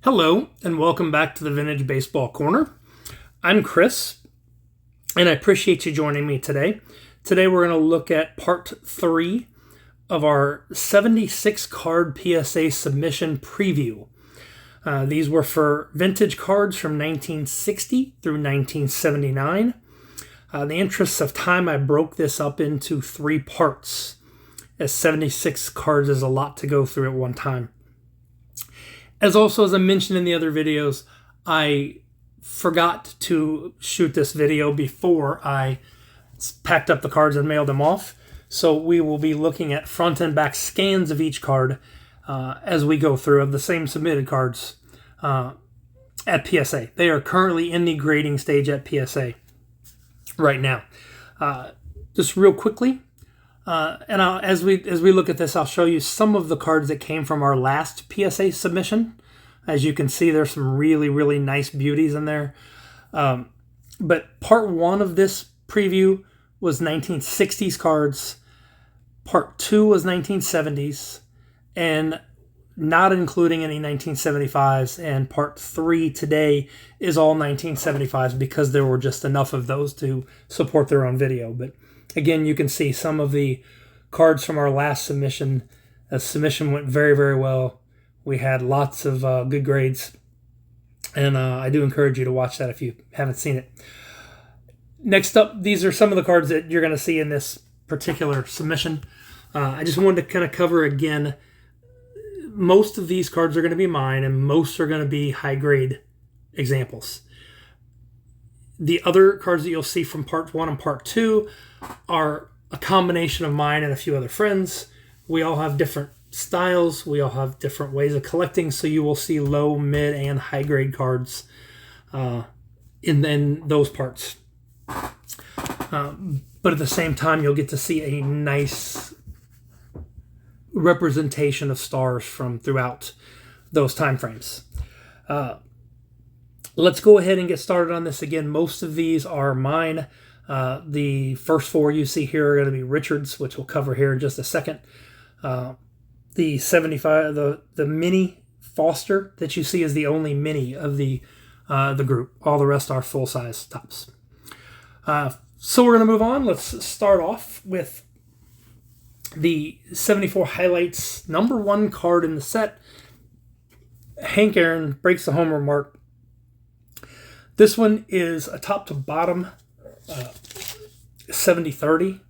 Hello, and welcome back to the Vintage Baseball Corner. I'm Chris, and I appreciate you joining me today. Today we're going to look at part 3 of our 76 card PSA Submission Preview. These were for vintage cards from 1960 through 1979. In the interests of time, I broke this up into 3 parts, as 76 cards is a lot to go through at one time. As I mentioned in the other videos, I forgot to shoot this video before I packed up the cards and mailed them off. So we will be looking at front and back scans of each card as we go through of the same submitted cards at PSA. They are currently in the grading stage at PSA right now. Just real quickly, as we look at this, I'll show you some of the cards that came from our last PSA submission. As you can see, there's some really, really nice beauties in there. But part 1 of this preview was 1960s cards. Part 2 was 1970s, and not including any 1975s. And part 3 today is all 1975s because there were just enough of those to support their own video. But again, you can see some of the cards from our last submission. The submission went very, very well. We had lots of good grades, and I do encourage you to watch that if you haven't seen it. Next up, these are some of the cards that you're going to see in this particular submission. I just wanted to kind of cover again, most of these cards are going to be mine, and most are going to be high-grade examples. The other cards that you'll see from part 1 and part 2 are a combination of mine and a few other friends. We all have different styles. We all have different ways of collecting, so you will see low, mid, and high-grade cards in those parts. But at the same time, you'll get to see a nice representation of stars from throughout those time frames. Let's go ahead and get started on this. Again, most of these are mine. The first 4 you see here are going to be Richards, which we'll cover here in just a second. The 75, the mini Foster that you see is the only mini of the group. All the rest are full-size tops. So we're going to move on. Let's start off with the 74 Highlights number 1 card in the set. Hank Aaron breaks the homer mark. This one is a top to bottom 70-30,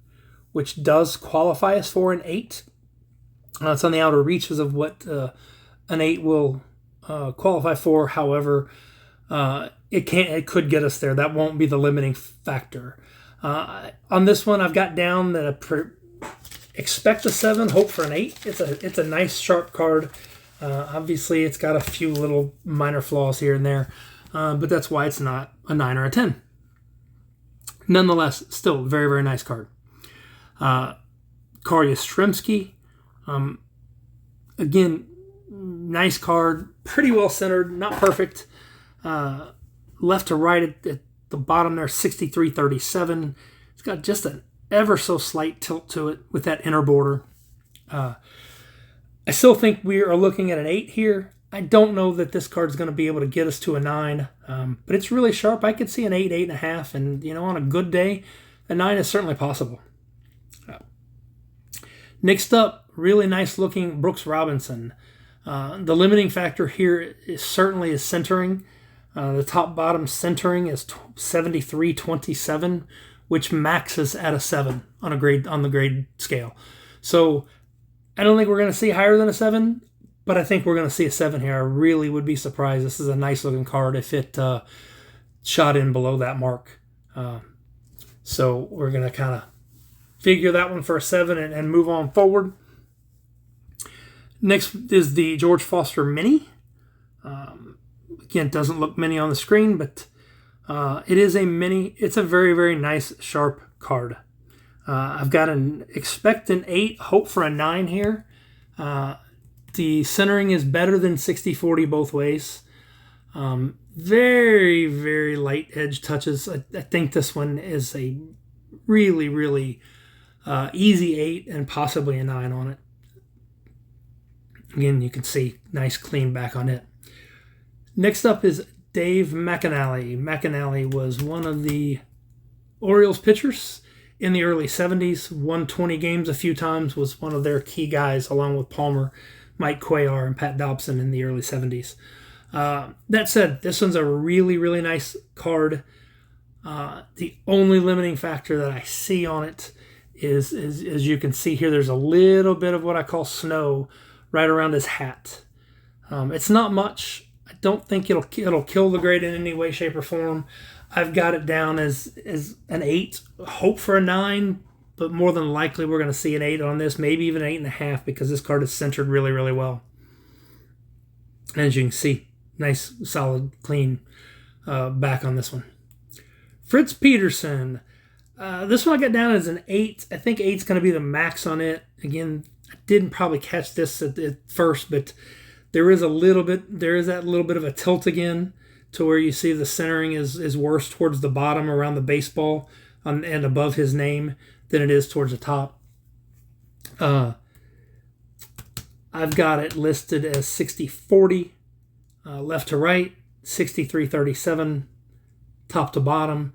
which does qualify us for an 8. It's on the outer reaches of what an 8 will qualify for. However, it could get us there. That won't be the limiting factor. On this one, I've got down that expect a 7, hope for an 8. It's a nice sharp card. Obviously, it's got a few little minor flaws here and there, but that's why it's not a 9 or a 10. Nonetheless, still a very, very nice card. Carl Yastrzemski. Again, nice card, pretty well centered, not perfect. Left to right at the bottom there, 63-37. It's got just an ever so slight tilt to it with that inner border. I still think we are looking at an 8 here. I don't know that this card's going to be able to get us to a 9, but it's really sharp. I could see an 8, 8.5, and on a good day, a 9 is certainly possible. Next up, really nice looking Brooks Robinson. The limiting factor here is certainly centering. The top-bottom centering is 73-27, which maxes at a 7 on the grade scale. So I don't think we're going to see higher than a 7, but I think we're going to see a 7 here. I really would be surprised. This is a nice-looking card if it shot in below that mark. So we're going to kind of figure that one for a 7 and move on forward. Next is the George Foster Mini. Again, it doesn't look mini on the screen, but it is a mini. It's a very, very nice, sharp card. I've got expect an 8, hope for a 9 here. The centering is better than 60-40 both ways. Very, very light edge touches. I think this one is a really, really easy 8 and possibly a 9 on it. Again, you can see nice clean back on it. Next up is Dave McAnally. McAnally was one of the Orioles pitchers in the early 70s, won 20 games a few times, was one of their key guys along with Palmer, Mike Cuellar, and Pat Dobson in the early 70s. That said, this one's a really, really nice card. The only limiting factor that I see on it is as you can see here, there's a little bit of what I call snow right around his hat. It's not much. I don't think it'll kill the grade in any way, shape, or form. I've got it down as an 8, hope for a 9, but more than likely we're going to see an 8 on this, maybe even an 8.5, because this card is centered really, really well. And as you can see, nice, solid, clean back on this one. Fritz Peterson. This one I got down as an 8. I think 8's going to be the max on it. Again, I didn't probably catch this at first, but there is that little bit of a tilt again to where you see the centering is worse towards the bottom around the baseball and above his name than it is towards the top. I've got it listed as 60-40, left to right, 63-37, top to bottom.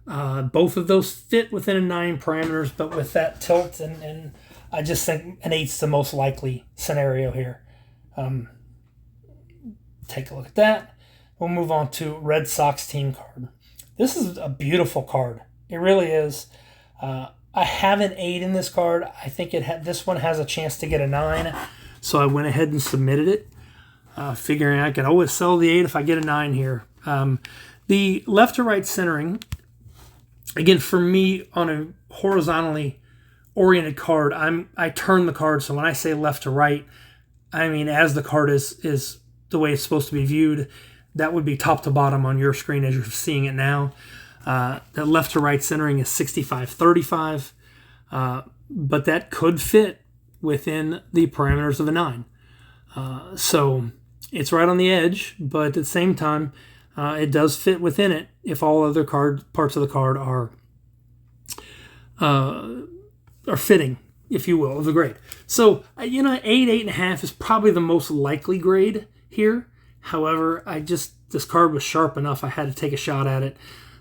Both of those fit within a 9 parameters, but with that tilt, and I just think an 8's the most likely scenario here. Take a look at that. We'll move on to Red Sox team card. This is a beautiful card. It really is. I have an 8 in this card. I think this one has a chance to get a 9, so I went ahead and submitted it, figuring I could always sell the 8 if I get a 9 here. The left to right centering, again, for me, on a horizontally oriented card, I turn the card, so when I say left to right, I mean as the card is the way it's supposed to be viewed. That would be top to bottom on your screen as you're seeing it now. That left to right centering is 65-35, but that could fit within the parameters of a 9. So it's right on the edge, but at the same time, it does fit within it if all other parts of the card are fitting, if you will, of the grade. So, 8, 8.5 is probably the most likely grade here. However, this card was sharp enough, I had to take a shot at it.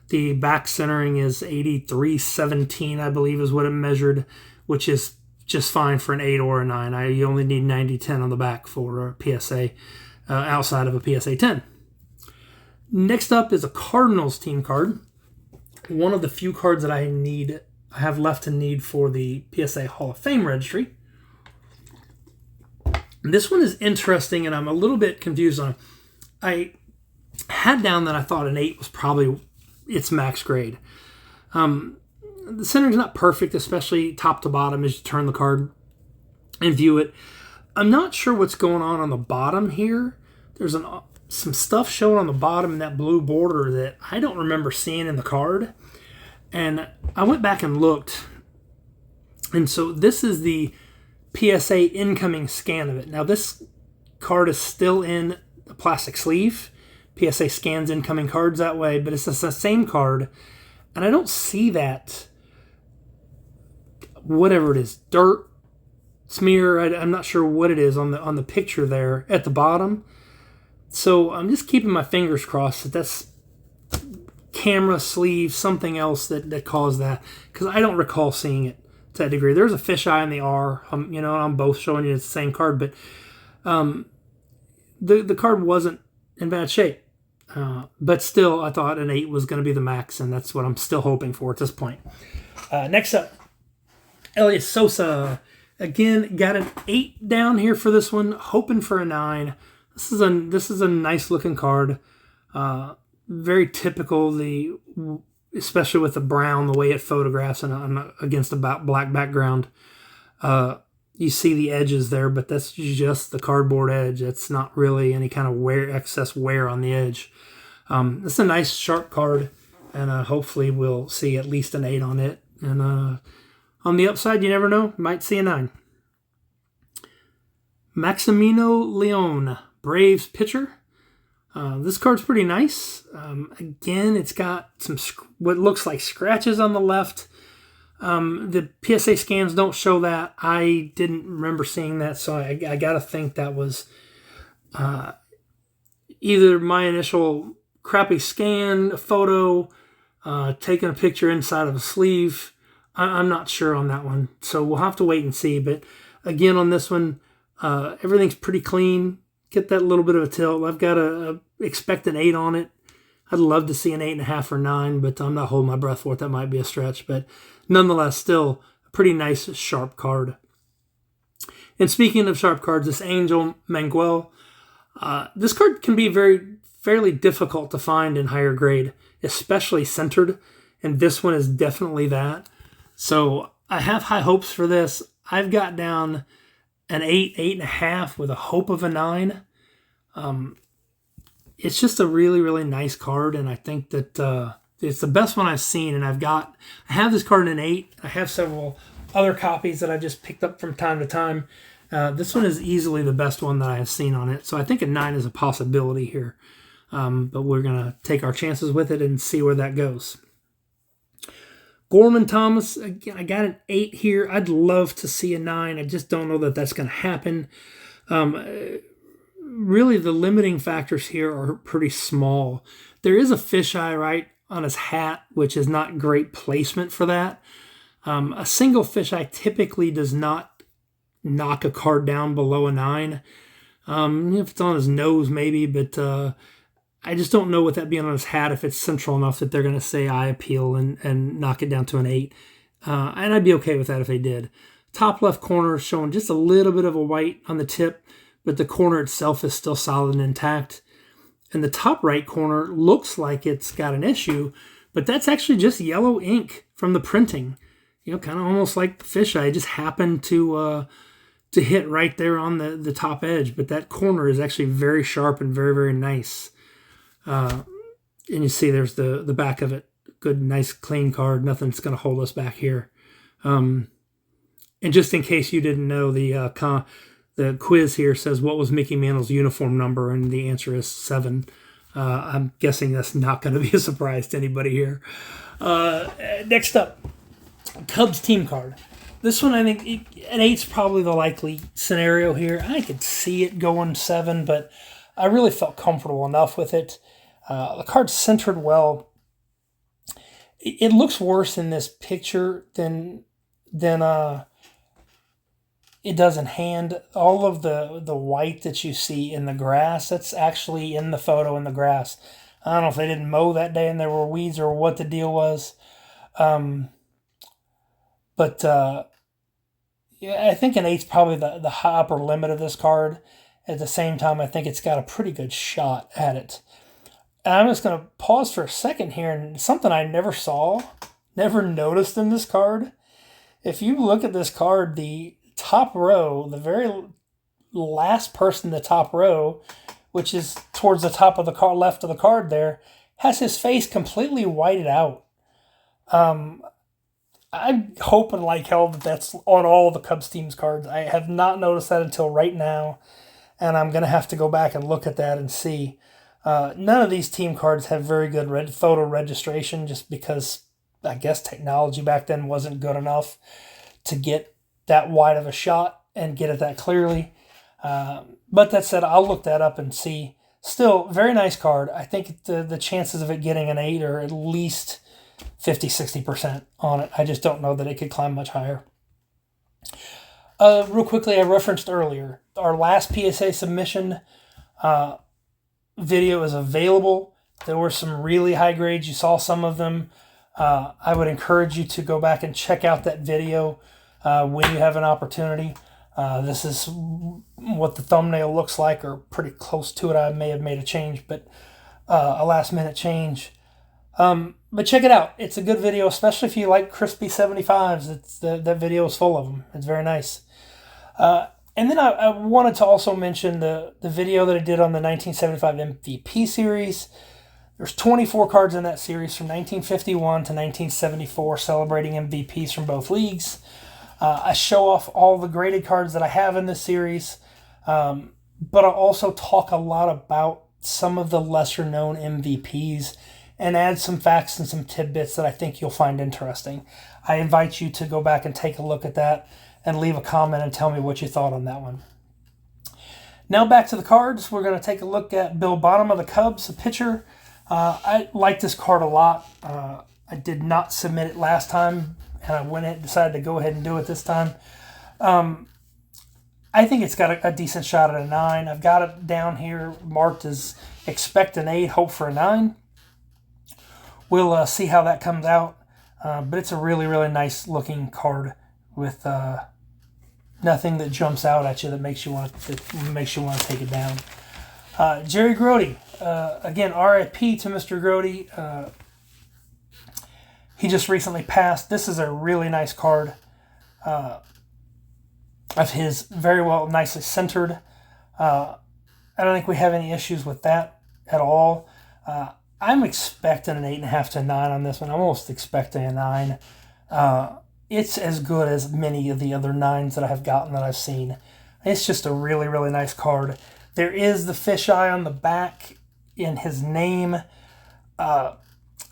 The back centering is 83-17, I believe is what it measured, which is just fine for an 8 or a 9. You only need 90-10 on the back for a PSA, outside of a PSA 10. Next up is a Cardinals team card. One of the few cards that I have left to need for the PSA Hall of Fame registry. This one is interesting, and I'm a little bit confused on it. I had down that I thought an 8 was probably its max grade. The centering's not perfect, especially top to bottom as you turn the card and view it. I'm not sure what's going on the bottom here. There's some stuff showing on the bottom in that blue border that I don't remember seeing in the card. And I went back and looked. And so this is the PSA incoming scan of it. Now this card is still in a plastic sleeve. PSA scans incoming cards that way, but it's the same card. And I don't see that, whatever it is, dirt, smear, I'm not sure what it is on the picture there at the bottom. So I'm just keeping my fingers crossed that that's camera, sleeve, something else that caused that, because I don't recall seeing it to that degree. There's a fisheye in the R, I'm both showing you it's the same card, but the card wasn't in bad shape. But still, I thought an 8 was going to be the max, and that's what I'm still hoping for at this point. Next up, Elias Sosa. Again, got an 8 down here for this one, hoping for a 9. This is a nice looking card. Very typical, especially with the brown, the way it photographs and against a black background. You see the edges there, but that's just the cardboard edge. It's not really any kind of excess wear on the edge. It's a nice sharp card, and hopefully we'll see at least an 8 on it. And on the upside, you never know, might see a 9. Maximino Leon, Braves pitcher. This card's pretty nice. Again, it's got some what looks like scratches on the left. The PSA scans don't show that. I didn't remember seeing that, so I got to think that was either my initial crappy scan, a photo, taking a picture inside of a sleeve. I'm not sure on that one, so we'll have to wait and see. But again, on this one, everything's pretty clean. Get that little bit of a tilt. I've got a expect an 8 on it. I'd love to see an 8.5 or 9, but I'm not holding my breath for it. That might be a stretch, but nonetheless, still a pretty nice sharp card. And speaking of sharp cards, this Angel Manuel, this card can be fairly difficult to find in higher grade, especially centered, and this one is definitely that. So I have high hopes for this. I've got down an 8, 8.5 with a hope of a 9. It's just a really, really nice card, and I think that it's the best one I've seen. And I have this card in an 8. I have several other copies that I just picked up from time to time. This one is easily the best one that I have seen on it, so I think a 9 is a possibility here. But we're going to take our chances with it and see where that goes. Gorman Thomas, again, I got an 8 here. I'd love to see a 9. I just don't know that that's going to happen. Really, the limiting factors here are pretty small. There is a fisheye right on his hat, which is not great placement for that. A single fisheye typically does not knock a card down below a 9. If it's on his nose, maybe, but I just don't know with that being on his hat if it's central enough that they're going to say eye appeal and knock it down to an 8. And I'd be okay with that if they did. Top left corner is showing just a little bit of a white on the tip, but the corner itself is still solid and intact. And the top right corner looks like it's got an issue, but that's actually just yellow ink from the printing. Kind of almost like the fisheye. It just happened to hit right there on the top edge, but that corner is actually very sharp and very, very nice. And you see there's the back of it. Good, nice, clean card. Nothing's going to hold us back here. And just in case you didn't know, the quiz here says, what was Mickey Mantle's uniform number? And the answer is 7. I'm guessing that's not going to be a surprise to anybody here. Next up, Cubs team card. This one, I think an 8's probably the likely scenario here. I could see it going 7, but I really felt comfortable enough with it. The card's centered well. It looks worse in this picture than it does in hand. All of the white that you see in the grass, that's actually in the photo in the grass. I don't know if they didn't mow that day and there were weeds or what the deal was. But I think an 8's probably the upper limit of this card. At the same time, I think it's got a pretty good shot at it. And I'm just going to pause for a second here, and something I never noticed in this card. If you look at this card, the top row, the very last person in the top row, which is towards the top of the card, left of the card there, has his face completely whited out. I'm hoping like hell that that's on all the Cubs team's cards. I have not noticed that until right now, and I'm going to have to go back and look at that and see. None of these team cards have very good photo registration, just because I guess technology back then wasn't good enough to get that wide of a shot and get it that clearly. But that said, I'll look that up and see. Still, very nice card. I think the chances of it getting an 8 are at least 50-60% on it. I just don't know that it could climb much higher. Real quickly, I referenced earlier, our last PSA submission video is available. There were some really high grades. You saw some of them. I would encourage you to go back and check out that video when you have an opportunity. This is what the thumbnail looks like, or pretty close to it. I may have made a change, but a last-minute change. But check it out. It's a good video, especially if you like crispy 75s. That video is full of them. It's very nice. And then I wanted to also mention the video that I did on the 1975 MVP series. There's 24 cards in that series from 1951 to 1974, celebrating MVPs from both leagues. I show off all the graded cards that I have in this series, but I also talk a lot about some of the lesser-known MVPs and add some facts and some tidbits that I think you'll find interesting. I invite you to go back and take a look at that and leave a comment and tell me what you thought on that one. Now back to the cards. We're going to take a look at Bill Bonham of the Cubs, a pitcher. I like this card a lot. I did not submit it last time, and I went ahead and decided to go ahead and do it this time. I think it's got a decent shot at a 9. I've got it down here marked as expect an 8, hope for a 9. We'll see how that comes out. But it's a really, really nice looking card with nothing that jumps out at you that makes you want to take it down. Jerry Grody, again, RIP to Mr. Grody. He just recently passed. This is a really nice card of his, very well, nicely centered. I don't think we have any issues with that at all. I'm expecting an 8.5 to 9 on this one. I'm almost expecting a 9. It's as good as many of the other 9s that I have gotten that I've seen. It's just a really, really nice card. There is the fisheye on the back in his name. I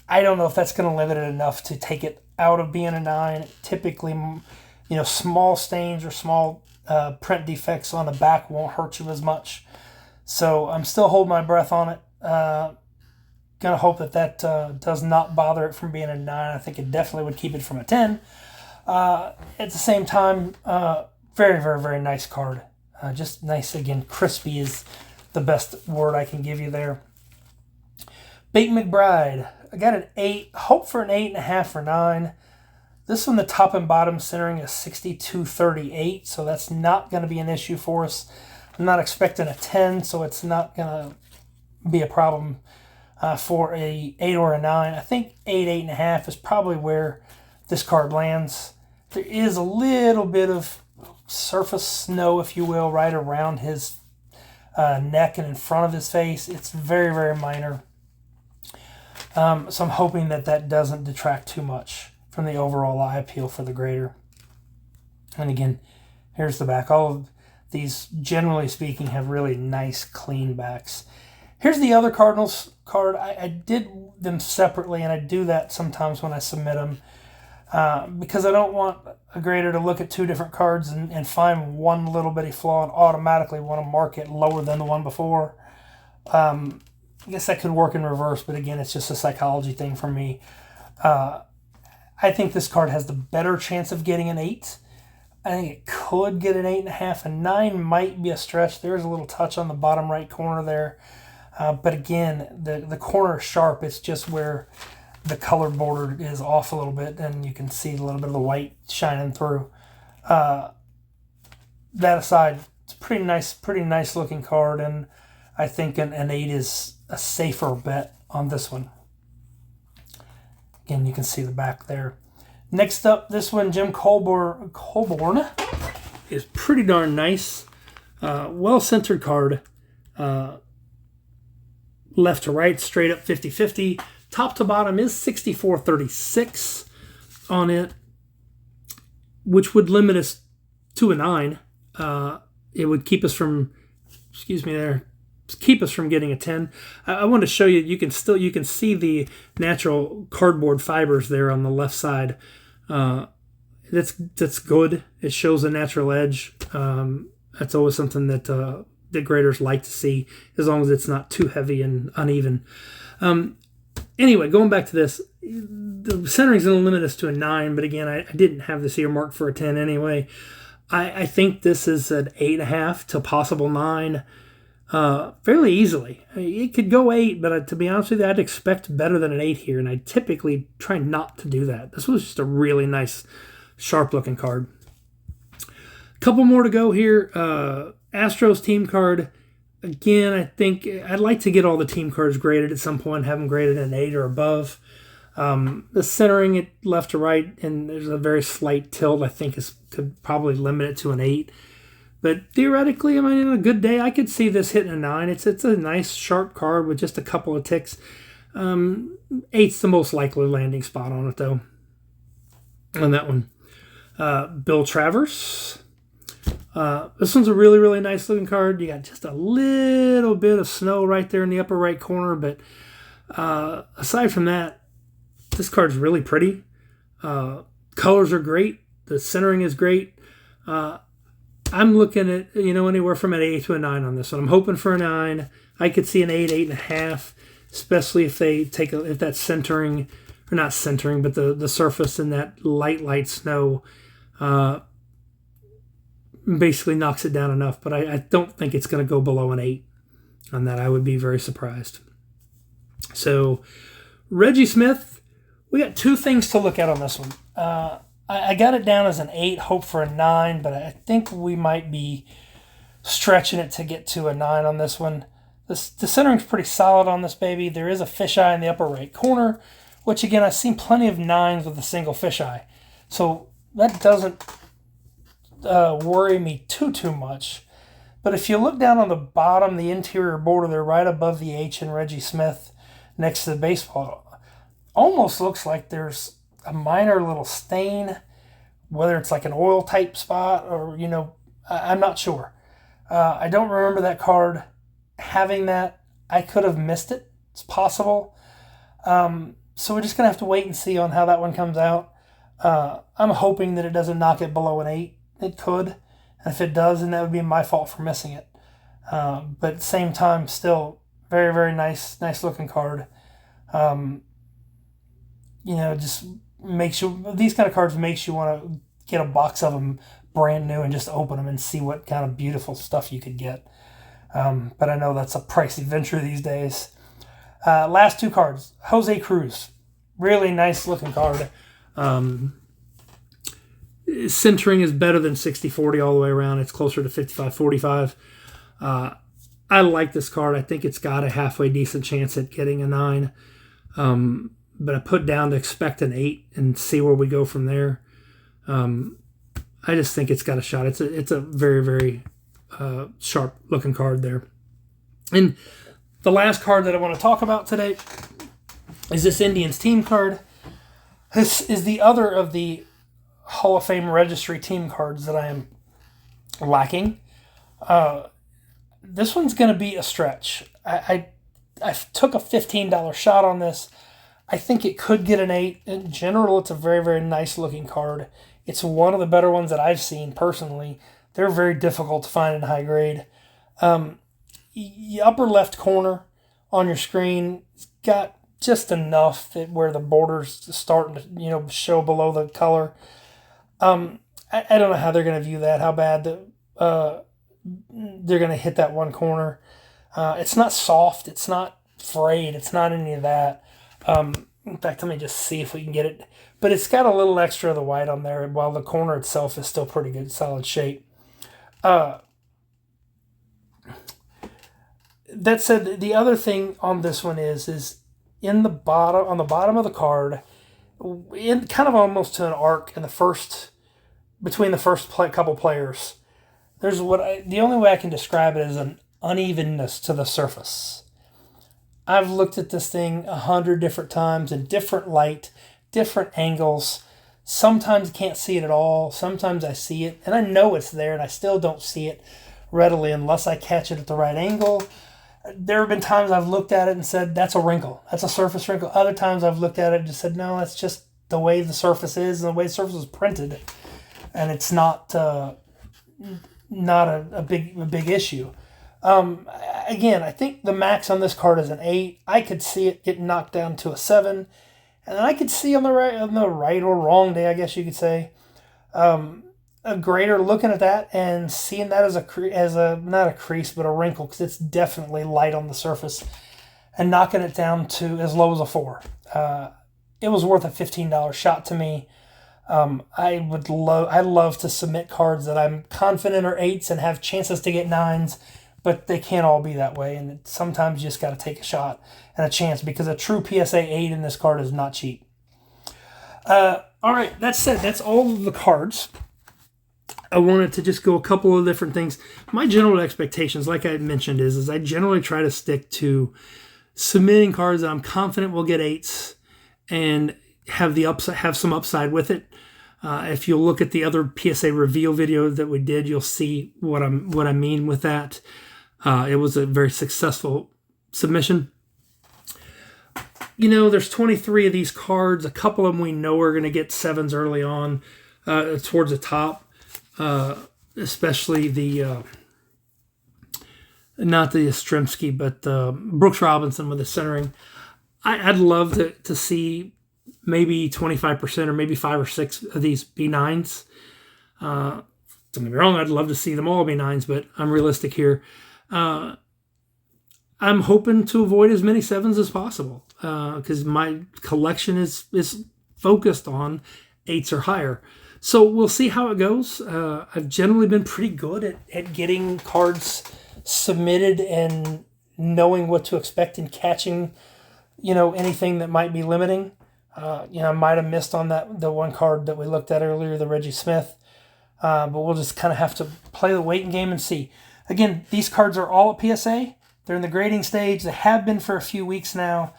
don't know if that's going to limit it enough to take it out of being a 9. Typically, small stains or small print defects on the back won't hurt you as much. So I'm still holding my breath on it. Going to hope that does not bother it from being a 9. I think it definitely would keep it from a 10. At the same time, very, very, very nice card. Just nice, again, crispy is the best word I can give you there. Bate McBride, I got an 8, hope for an 8.5 or 9. This one, the top and bottom centering is 62-38, so that's not going to be an issue for us. I'm not expecting a 10, so it's not going to be a problem for a 8 or a 9. I think 8, 8.5 is probably where this card lands. There is a little bit of surface snow, if you will, right around his neck and in front of his face. It's very, very minor. So I'm hoping that doesn't detract too much from the overall eye appeal for the grader. And again, here's the back. All of these, generally speaking, have really nice, clean backs. Here's the other Cardinals card. I did them separately, and I do that sometimes when I submit them because I don't want a grader to look at two different cards and find one little bitty flaw and automatically want to mark it lower than the one before. I guess that could work in reverse, but again, it's just a psychology thing for me. I think this card has the better chance of getting an 8. I think it could get an 8.5. A 9 might be a stretch. There's a little touch on the bottom right corner there. But again, the corner is sharp. It's just where the color border is off a little bit, and you can see a little bit of the white shining through. That aside, it's a pretty nice looking card, and I think an 8 is a safer bet on this one. Again, you can see the back there. Next up, this one, Jim Colborn, is pretty darn nice. Well-centered card. Left to right, straight up 50-50. Top to bottom is 64-36 on it, which would limit us to a 9. It would keep us from, keep us from getting a 10. I want to show you, you can see the natural cardboard fibers there on the left side. That's good. It shows a natural edge. That's always something that the graders like to see, as long as it's not too heavy and uneven. Anyway, going back to this, the centering's going to limit us to a 9, but again, I didn't have this earmarked for a 10 anyway. I think this is an 8.5 to possible 9 fairly easily. It could go 8, but to be honest with you, I'd expect better than an 8 here, and I typically try not to do that. This was just a really nice, sharp-looking card. A couple more to go here. Astros team card. Again, I think I'd like to get all the team cards graded at some point, have them graded an 8 or above. The centering it left to right, and there's a very slight tilt, I think could probably limit it to an 8. But theoretically, I mean, on a good day, I could see this hitting a 9. It's a nice, sharp card with just a couple of ticks. 8's the most likely landing spot on it, though, on that one. Bill Travers. This one's a really, really nice looking card. You got just a little bit of snow right there in the upper right corner, but aside from that, this card's really pretty. Colors are great. The centering is great. I'm looking at, anywhere from an 8 to a 9 on this one. I'm hoping for a 9. I could see an 8, 8.5, especially if they if that's centering, or not centering, but the surface in that light snow basically knocks it down enough. But I don't think it's going to go below an 8 on that. I would be very surprised. So, Reggie Smith, we got 2 things to look at on this one. I got it down as an 8, hope for a 9, but I think we might be stretching it to get to a 9 on this one. The centering's pretty solid on this baby. There is a fisheye in the upper right corner, which again, I've seen plenty of 9s with a single fisheye. So that doesn't worry me too much. But if you look down on the bottom, the interior border there, right above the H in Reggie Smith, next to the baseball, almost looks like there's a minor little stain, whether it's like an oil type spot or, I'm not sure. I don't remember that card having that. I could have missed it. It's possible. So we're just going to have to wait and see on how that one comes out. I'm hoping that it doesn't knock it below an 8. It could. And if it does, then that would be my fault for missing it. But at the same time, still very, very nice looking card. Just makes you, these kind of cards makes you want to get a box of them brand new and just open them and see what kind of beautiful stuff you could get. But I know that's a pricey venture these days. Last 2 cards. Jose Cruz. Really nice looking card. Centering is better than 60-40 all the way around. It's closer to 55-45. I like this card. I think it's got a halfway decent chance at getting a 9. But I put down to expect an 8 and see where we go from there. I just think it's got a shot. It's a very, very sharp looking card there. And the last card that I want to talk about today is this Indians team card. This is the other of the Hall of Fame registry team cards that I am lacking. This one's going to be a stretch. I took a $15 shot on this. I think it could get an 8. In general, it's a very, very nice looking card. It's one of the better ones that I've seen personally. They're very difficult to find in high grade. Upper left corner on your screen got just enough that where the borders start to show below the color. I don't know how they're going to view that. How bad they're going to hit that one corner. It's not soft. It's not frayed. It's not any of that. In fact, let me just see if we can get it. But it's got a little extra of the white on there, while the corner itself is still pretty good, solid shape. That said, the other thing on this one is in the bottom, on the bottom of the card, in kind of almost to an arc in between the first couple players, there's the only way I can describe it is an unevenness to the surface. I've looked at this thing 100 different times in different light, different angles. Sometimes I can't see it at all. Sometimes I see it, and I know it's there, and I still don't see it readily unless I catch it at the right angle. There have been times I've looked at it and said, that's a wrinkle. That's a surface wrinkle. Other times I've looked at it and just said, no, that's just the way the surface is and the way the surface is printed. And it's not a big issue. Again, I think the max on this card is an 8. I could see it getting knocked down to a 7. And I could see on the right or wrong day, I guess you could say, a grader looking at that and seeing that as a not a crease but a wrinkle, because it's definitely light on the surface, and knocking it down to as low as a 4. It was worth a $15 shot to me. I love to submit cards that I'm confident are 8s and have chances to get 9s, but they can't all be that way, and sometimes you just got to take a shot and a chance, because a true PSA 8 in this card is not cheap. All right, that said, that's all of the cards. I wanted to just go a couple of different things. My general expectations, like I mentioned, is I generally try to stick to submitting cards that I'm confident will get 8s and have some upside with it. If you look at the other PSA Reveal video that we did, you'll see what I mean with that. It was a very successful submission. There's 23 of these cards. A couple of them we know are going to get 7s early on towards the top. especially the not the Yastrzemski, but Brooks Robinson with the centering. I'd love to see maybe 25% or maybe 5 or 6 of these B9s. Don't get me wrong, I'd love to see them all B9s, but I'm realistic here. I'm hoping to avoid as many 7s as possible because my collection is focused on 8s or higher. So we'll see how it goes. I've generally been pretty good at getting cards submitted and knowing what to expect and catching, anything that might be limiting. I might have missed on the one card that we looked at earlier, the Reggie Smith. But we'll just kind of have to play the waiting game and see. Again, these cards are all at PSA. They're in the grading stage. They have been for a few weeks now.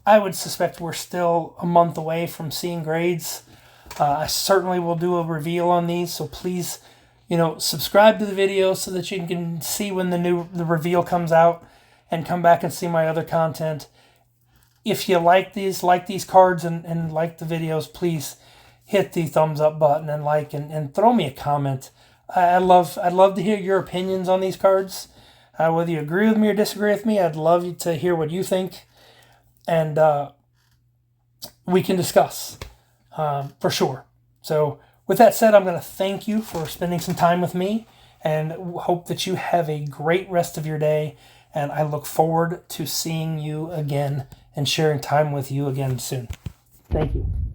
I would suspect we're still a month away from seeing grades. I certainly will do a reveal on these, so please, subscribe to the video so that you can see when the reveal comes out and come back and see my other content. If you like these cards and like the videos, please hit the thumbs up button and like and throw me a comment. I'd love to hear your opinions on these cards. Whether you agree with me or disagree with me, I'd love to hear what you think. And we can discuss for sure. So with that said, I'm going to thank you for spending some time with me and hope that you have a great rest of your day. And I look forward to seeing you again and sharing time with you again soon. Thank you.